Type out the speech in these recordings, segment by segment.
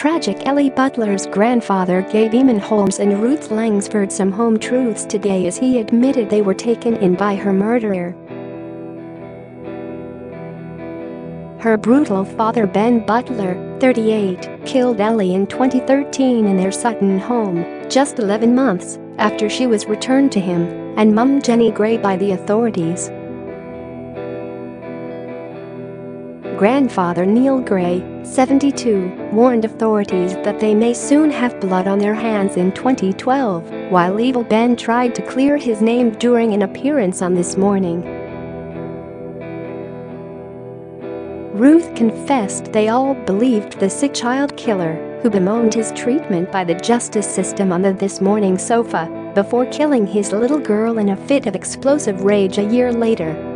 tragic Ellie Butler's grandfather gave Eamonn Holmes and Ruth Langsford some home truths today as he admitted they were taken in by her murderer. Her brutal father Ben Butler, 38, killed Ellie in 2013 in their Sutton home, just 11 months after she was returned to him and mum Jennie Gray by the authorities. Grandfather Neal Gray, 72, warned authorities that they may soon have blood on their hands in 2012, while evil Ben tried to clear his name during an appearance on This Morning. Ruth confessed they all believed the sick child killer, who bemoaned his treatment by the justice system on the This Morning sofa, before killing his little girl in a fit of explosive rage a year later.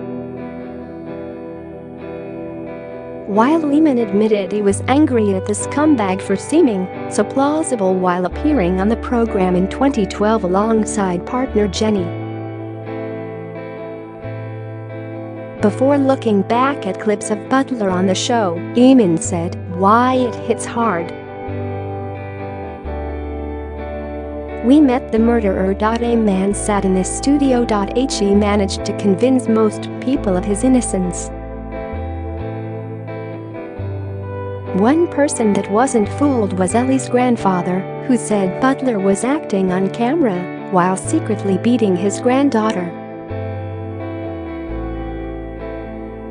While Eamonn admitted he was angry at the scumbag for seeming so plausible while appearing on the program in 2012 alongside partner Jennie. Before looking back at clips of Butler on the show, Eamonn said, "Why it hits hard. We met the murderer.A man sat in this studio.He managed to convince most people of his innocence. One person that wasn't fooled was Ellie's grandfather, who said Butler was acting on camera while secretly beating his granddaughter."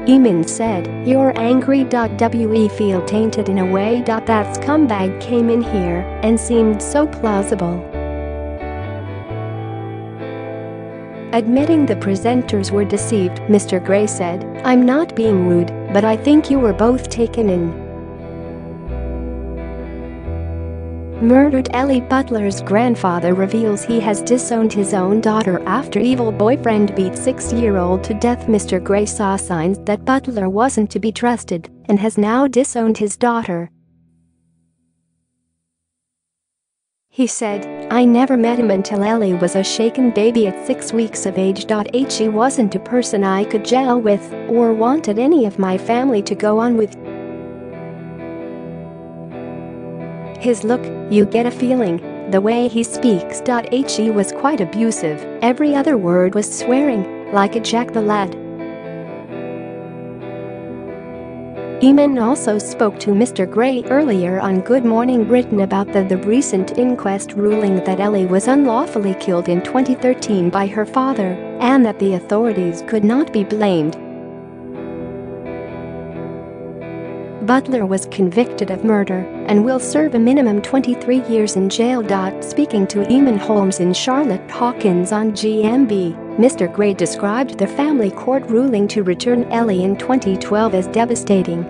Eamonn said, "You're angry.We feel tainted in a way. That scumbag came in here and seemed so plausible." Admitting the presenters were deceived, Mr. Gray said, "I'm not being rude, but I think you were both taken in." Murdered Ellie Butler's grandfather reveals he has disowned his own daughter after evil boyfriend beat 6-year-old to death. Mr. Gray saw signs that Butler wasn't to be trusted and has now disowned his daughter. He said, "I never met him until Ellie was a shaken baby at 6 weeks of age. He wasn't a person I could gel with or wanted any of my family to go on with. His look, you get a feeling. The way he speaks.He was quite abusive. Every other word was swearing, like a Jack the Lad." Eamonn also spoke to Mr. Gray earlier on Good Morning Britain about the recent inquest ruling that Ellie was unlawfully killed in 2013 by her father and that the authorities could not be blamed. Butler was convicted of murder and will serve a minimum 23 years in jail. Speaking to Eamonn Holmes in Charlotte Hawkins on GMB, Mr. Gray described the family court ruling to return Ellie in 2012 as devastating.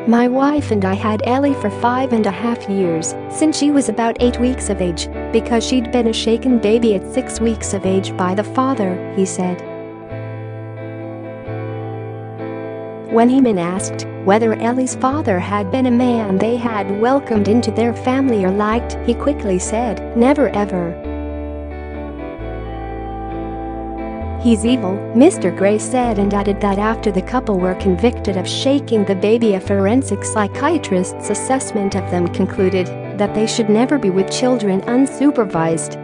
"My wife and I had Ellie for 5.5 years, since she was about 8 weeks of age, because she'd been a shaken baby at 6 weeks of age by the father," he said. When Eamonn asked whether Ellie's father had been a man they had welcomed into their family or liked, he quickly said, "Never ever. He's evil," Mr. Gray said, and added that after the couple were convicted of shaking the baby, a forensic psychiatrist's assessment of them concluded that they should never be with children unsupervised.